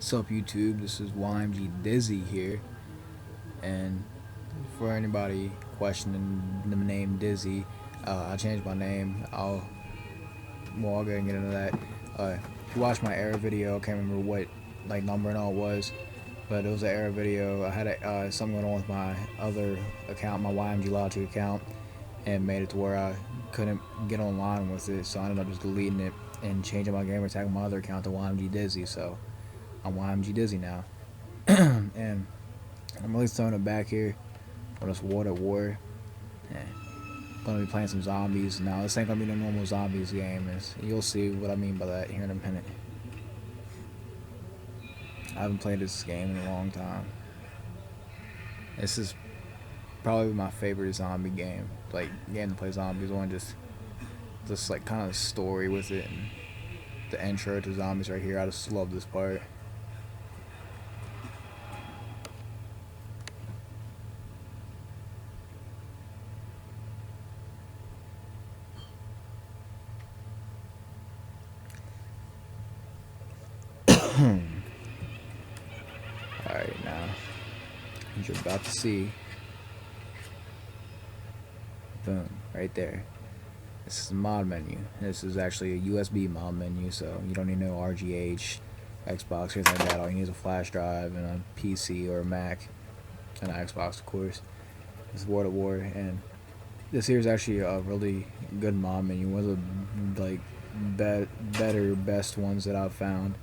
What's up, YouTube? This is YMG Dizzy here, and for anybody questioning the name Dizzy, I changed my name. I'll go and get into that. If you watched my error video, I can't remember what number and all it was, but it was an error video. I had something going on with my other account, my YMG Logic account, and made it to where I couldn't get online with it, so I ended up just deleting it and changing my gamer tag on my other account to YMG Dizzy. So I'm YMG Dizzy now. And I'm really throwing it back here on this WAW. And I'm gonna be playing some zombies now. This ain't gonna be no normal zombies game. You'll see what I mean by that here in a minute. I haven't played this game in a long time. This is probably my favorite zombie game. Like getting to play zombies on just like kind of story with it, and the intro to zombies right here. I just love this part. Alright, now, as you're about to see, boom, right there. This is the mod menu. This is actually a USB mod menu, so you don't need no RGH, Xbox, or anything like that. All you need is a flash drive and a PC or a Mac, and an Xbox, of course. This is WAW, and this here is actually a really good mod menu. One of the best ones that I've found.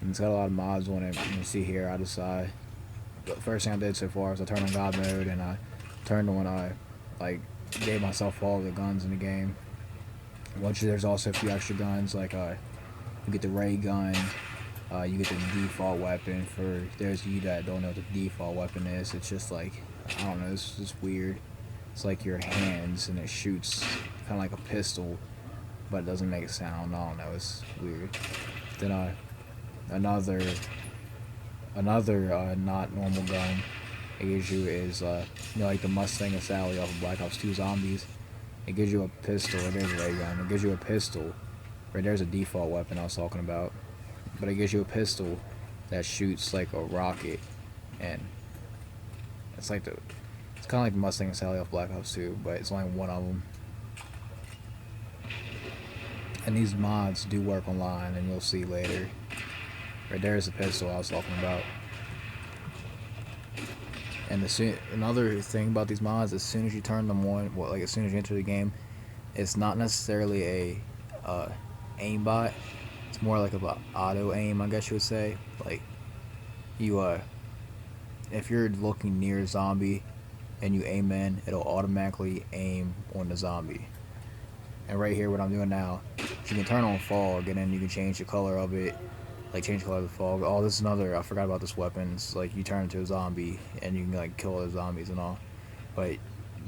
And it's got a lot of mods on it. You can see here, the first thing I did so far is I turned on God mode, and I turned on, gave myself all the guns in the game. There's also a few extra guns, you get the ray gun, you get the default weapon. For those of you that don't know what the default weapon is, it's just I don't know, it's just weird. It's like your hands, and it shoots kind of like a pistol, but it doesn't make a sound. I don't know, it's weird. Then another not normal gun it gives you is like the Mustang and Sally off of Black Ops 2 Zombies. It gives you a pistol, or there's a ray gun. It gives you a pistol, or there's a default weapon I was talking about, but it gives you a pistol that shoots like a rocket, and it's kind of like the Mustang and Sally off Black Ops 2, but it's only one of them. And these mods do work online, and you'll see later. Right there's the pistol I was talking about. And another thing about these mods, as soon as you turn them on, as soon as you enter the game, it's not necessarily a aimbot. It's more like a auto aim, I guess you would say. Like if you're looking near a zombie and you aim in, it'll automatically aim on the zombie. And right here, what I'm doing now, you can turn on fog, and then you can change the color of it. Change the color of the fog. Oh, this is another, I forgot about this weapon. It's you turn into a zombie, and you can kill other zombies and all. But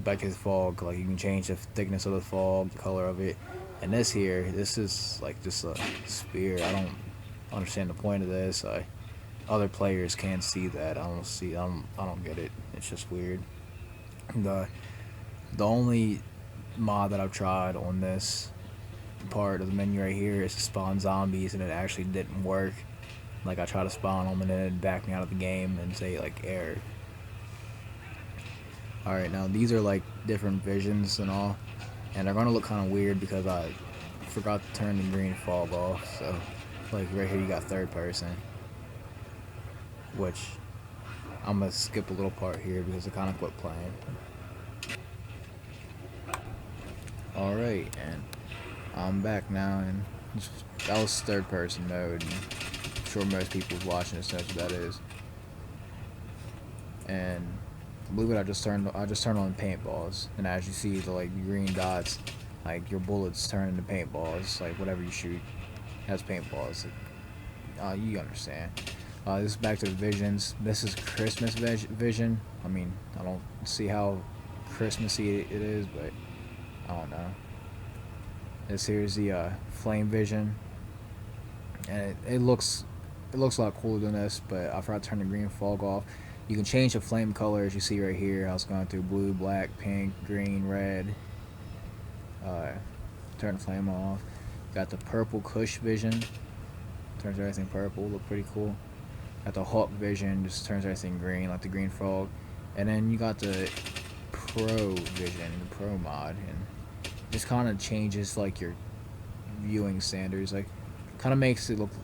back to the fog, you can change the thickness of the fog, the color of it. And this is just a spear. I don't understand the point of this. Other players can't see that. I don't get it. It's just weird. The only mod that I've tried on this part of the menu right here is to spawn zombies, and it actually didn't work. I tried to spawn them, and then it backed me out of the game and say error. Alright, now these are different visions and all, and they're gonna look kind of weird because I forgot to turn the green fog off. So right here you got third person, which I'm gonna skip a little part here because I kind of quit playing. Alright, and I'm back now, and that was third person mode, and I'm sure most people watching this knows what that is. And believe it, I just turned on paintballs, and as you see the green dots, your bullets turn into paintballs. Whatever you shoot has paintballs. You understand. This is back to the visions. This is Christmas vision. I mean, I don't see how Christmassy it is, but I don't know. This here's the flame vision, and it looks a lot cooler than this, but I forgot to turn the green fog off. You can change the flame color, as you see right here. I was going through blue, black, pink, green, red. Turn the flame off. Got the purple Kush vision. Turns everything purple. Look pretty cool. Got the Hawk Vision, just turns everything green, like the green frog. And then you got the Pro Vision, the Pro mod, and just kind of changes like your viewing standards. Like, kind of makes it looks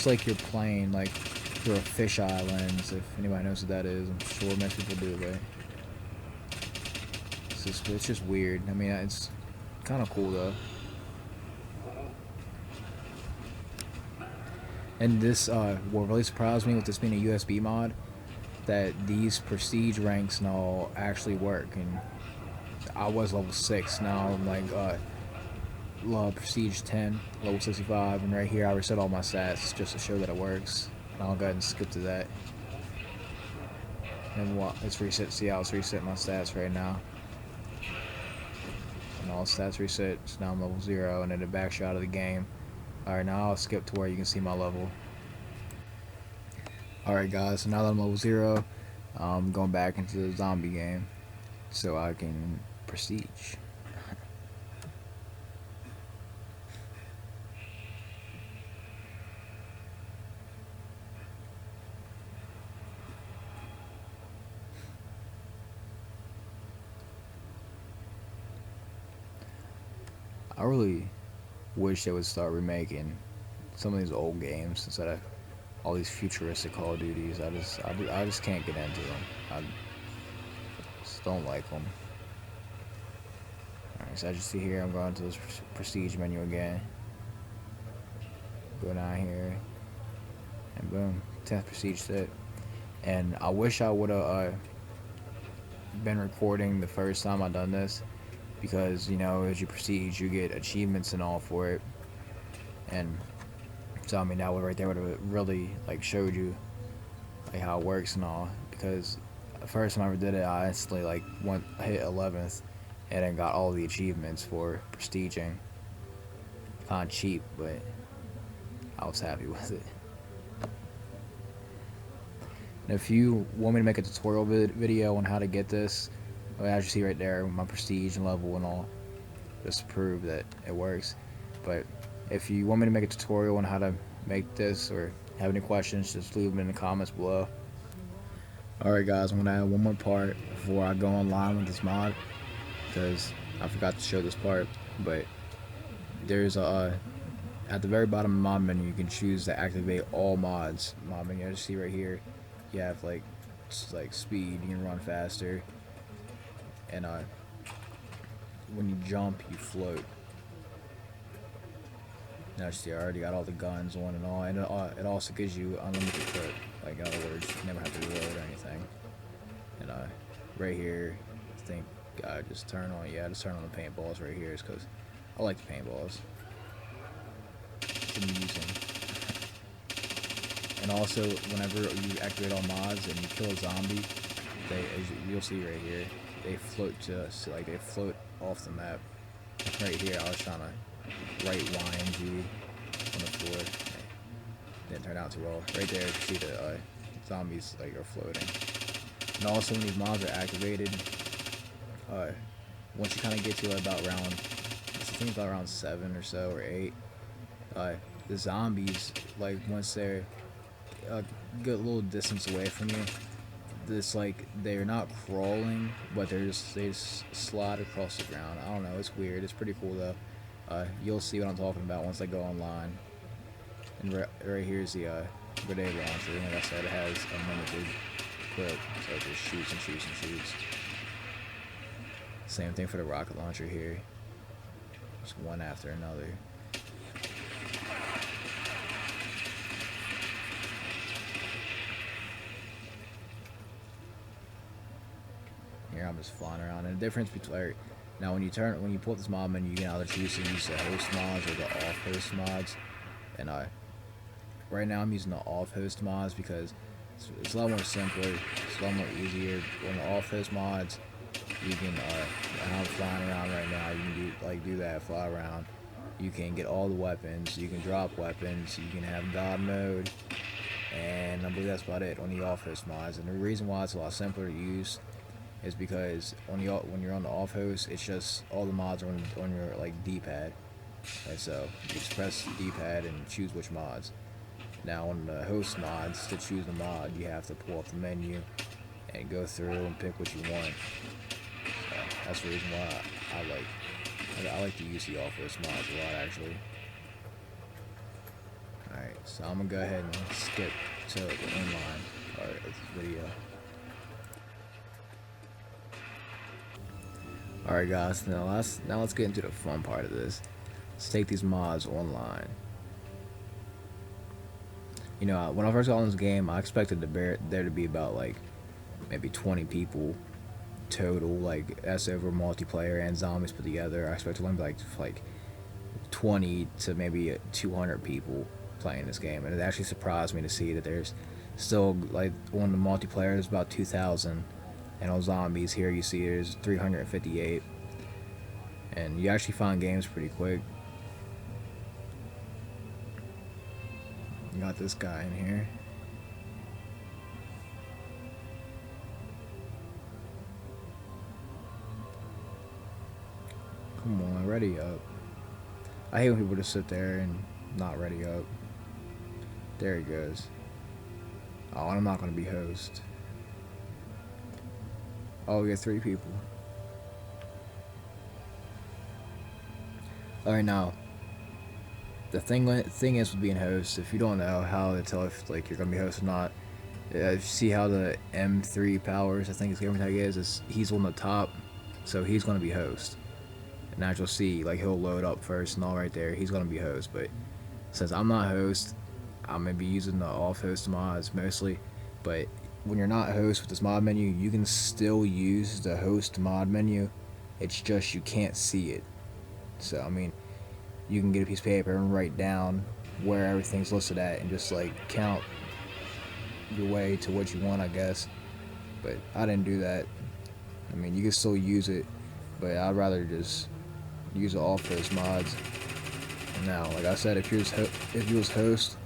like you're playing like through a fisheye lens. If anybody knows what that is, I'm sure most people do, but it's just weird. I mean, it's kind of cool though. And this, what really surprised me with this being a USB mod, that these prestige ranks and all actually work. And I was level 6, now I'm like prestige 10, level 65, and right here I reset all my stats just to show that it works. And I'll go ahead and skip to that. And it's reset. See how it's reset my stats right now. And all stats reset. So now I'm level 0, and then it backs you out of the game. Alright, now I'll skip to where you can see my level. Alright guys, so now that I'm level 0, I'm going back into the zombie game so I can prestige. I really wish they would start remaking some of these old games instead of all these futuristic Call of Duties. I just can't get into them. I just don't like them. Alright, so as you see here, I'm going to this prestige menu again. Go down here, and boom, 10th prestige set. And I wish I would have been recording the first time I done this, because, you know, as you prestige, you get achievements and all for it. And so I mean, that would right there would have really like showed you like how it works and all. Because the first time I ever did it, I instantly like hit 11th, and then got all the achievements for prestiging. Kind of cheap, but I was happy with it. And if you want me to make a tutorial video on how to get this, as you see right there, my prestige and level and all, just to prove that it works. But if you want me to make a tutorial on how to make this, or have any questions, just leave them in the comments below. Alright guys, I'm going to add one more part before I go online with this mod, because I forgot to show this part. But there's at the very bottom of the mod menu, you can choose to activate all mods. Mod menu, as you see right here, you have like speed, you can run faster, and when you jump, you float. Now you see I already got all the guns on and all, and it also gives you unlimited clip. Like, in other words, you never have to reload or anything. And right here, I think just turn on the paintballs right here, is because I like the paintballs. It's amusing. And also, whenever you activate all mods and you kill a zombie, you'll see right here, they float they float off the map. Right here, I was trying to right YNG on the floor. Didn't turn out too well. Right there, you see the zombies are floating. And also, when these mods are activated, once you kind of get to about round, I think about round 7 or so, or 8, the zombies, once they're a good little distance away from you, they're not crawling, but they just slide across the ground. I don't know, it's weird. It's pretty cool though. You'll see what I'm talking about once I go online. And right here's the grenade launcher. And like I said, it has unlimited clip, so it just shoots and shoots and shoots. Same thing for the rocket launcher here. Just one after another. Here I'm just flying around. And the difference between now when you pull up this mod menu, you can either choose to use the host mods or the off host mods. And right now I'm using the off host mods because it's a lot more simpler, it's a lot more easier. On the off host mods, you can and I'm flying around right now, you can do that, fly around. You can get all the weapons, you can drop weapons, you can have God mode, and I believe that's about it on the off host mods. And the reason why it's a lot simpler to use is because when you're on the off host, it's just all the mods are on your D-pad. And so you just press the D-pad and choose which mods. Now on the host mods, to choose the mod, you have to pull up the menu and go through and pick what you want. So that's the reason why I like to use the off-host mods a lot, actually. Alright, so I'm gonna go ahead and skip to the inline part of this video. Alright guys, now let's get into the fun part of this. Let's take these mods online. You know, when I first got on this game, I expected there to be about like maybe 20 people total, like that's over multiplayer and zombies put together. I expected only like 20 to maybe 200 people playing this game, and it actually surprised me to see that there's still, like, on the multiplayer there's about 2,000, and on zombies here you see there's 358, and you actually find games pretty quick. You got this guy in here. Come on, ready up. I hate when people just sit there and not ready up. There he goes. Oh, I'm not going to be host. Oh, we got 3 people. Alright, now, the thing is with being host, if you don't know how to tell if like you're going to be host or not, you see how the M3 powers, I think his gamer tag is he's on the top, so he's going to be host. And as you'll see, like, he'll load up first and all right there, he's going to be host. But since I'm not host, I'm going to be using the off-host mods mostly. But when you're not host with this mod menu, you can still use the host mod menu. It's just you can't see it. So, I mean, you can get a piece of paper and write down where everything's listed at and just, like, count your way to what you want, I guess. But I didn't do that. I mean, you can still use it, but I'd rather just use the off-host mods. Now, like I said, if you was host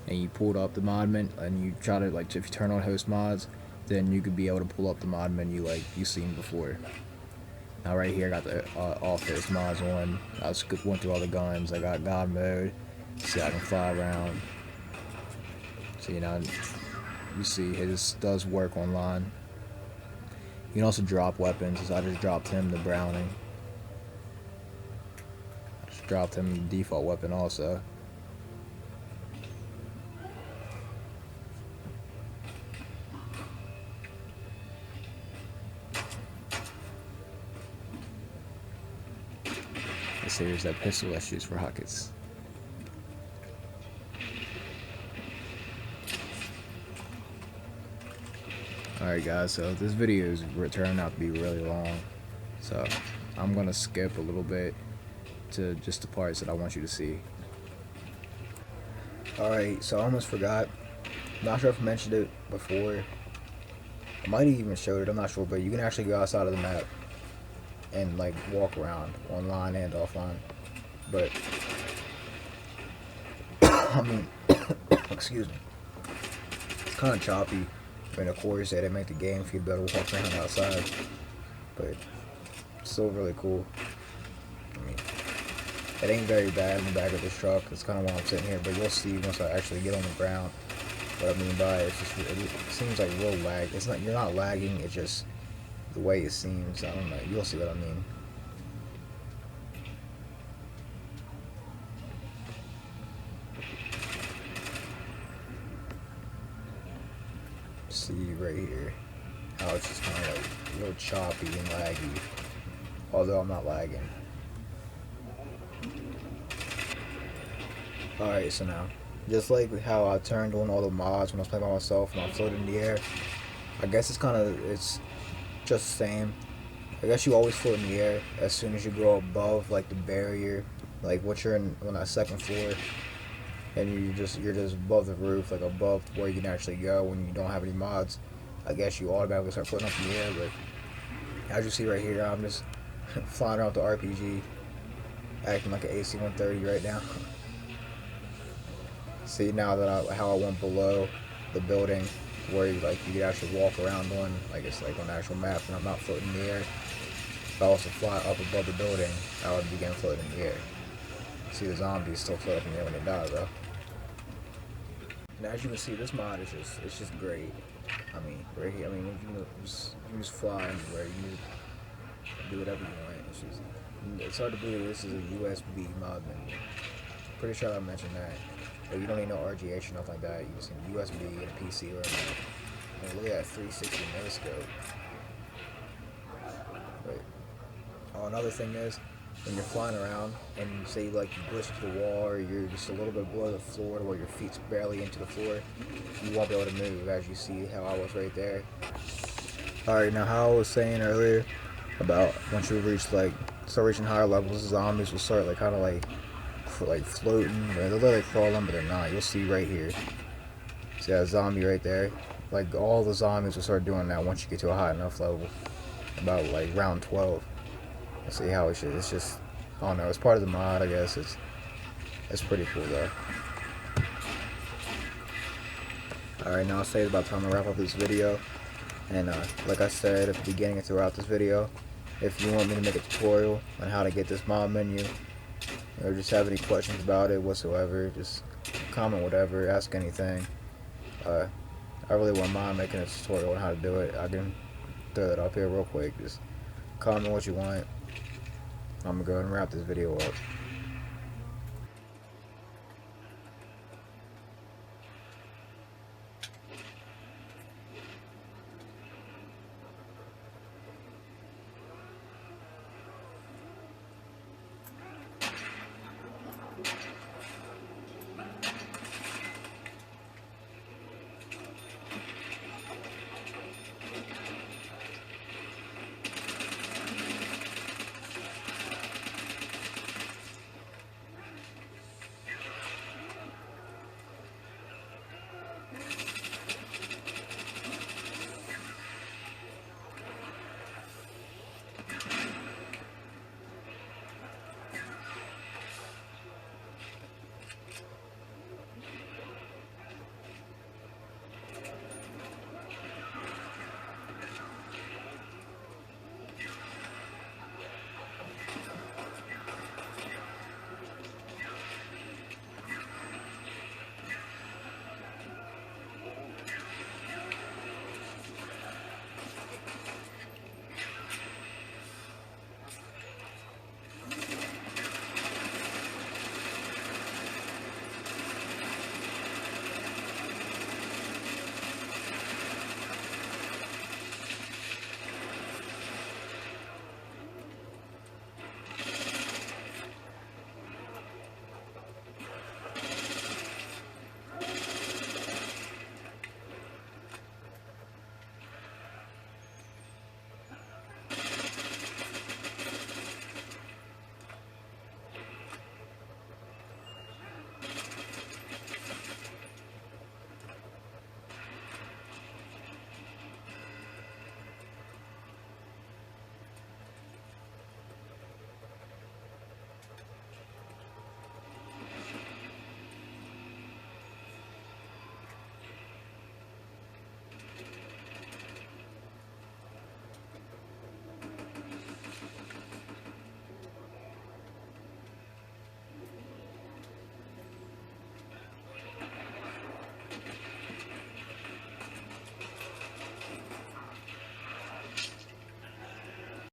and you pulled up the mod menu and you try to, like, if you turn on host mods, then you could be able to pull up the mod menu like you've seen before. Now right here I got the off-host mods on. I just went through all the guns. I got God mode. See, I can fly around. So, you know, you see his does work online. You can also drop weapons, as I just dropped him the Browning. I just dropped him the default weapon also. Let's see, here's that pistol that shoots rockets. Alright guys, so this video is turning out to be really long, so I'm gonna skip a little bit to just the parts that I want you to see. Alright, so I almost forgot. Not sure if I mentioned it before. I might have even showed it, I'm not sure, but you can actually go outside of the map and, like, walk around online and offline. But I mean, excuse me, it's kind of choppy. I mean, of course, they didn't make the game for you to be able to walk around outside, but it's still really cool. I mean, it ain't very bad in the back of this truck. It's kind of why I'm sitting here, but you'll see once I actually get on the ground what I mean by it. It's just, it seems like real lag. It's not, you're not lagging, it's just the way it seems. I don't know, you'll see what I mean. See right here how it's just kind of like real choppy and laggy, although I'm not lagging. Alright, so now, just like how I turned on all the mods when I was playing by myself and I floated in the air, I guess it's just the same. I guess you always float in the air as soon as you go above, like, the barrier, like what you're on that second floor, and you're just above the roof, like above where you can actually go when you don't have any mods. I guess you automatically start floating up in the air. But as you see right here, I'm just flying around the RPG, acting like an AC-130 right now. See now that how I went below the building, where you could actually walk around on, like it's like on the actual map, and I'm not floating in the air. If I was to fly up above the building, I would begin floating in the air. See, the zombies still float up in the air when they die, though. And as you can see, this mod is just great. I mean, right here, I mean, you can just fly anywhere. You can do whatever you want. It's hard to believe this is a USB mod menu. Pretty sure I mentioned that. But you don't need no RGH or nothing like that. You just need USB and a PC or a Mac. And look at that 360 no scope. Wait. Oh, another thing is, when you're flying around and say like you glitch to the wall or you're just a little bit below the floor where your feet's barely into the floor, you won't be able to move, as you see how I was right there. Alright, now how I was saying earlier about once you reach start reaching higher levels, zombies will start kind of like floating, or they're like crawling, but they're not. You'll see right here. See that zombie right there? Like all the zombies will start doing that once you get to a high enough level, about like round 12. See how it's just, I don't know, it's part of the mod, I guess. It's pretty cool though. Alright, now I'll say it's about time to wrap up this video. And like I said at the beginning and throughout this video, if you want me to make a tutorial on how to get this mod menu, or just have any questions about it whatsoever, just comment whatever, ask anything. I really wouldn't mind making a tutorial on how to do it. I can throw that up here real quick. Just comment what you want. I'm gonna go ahead and wrap this video up.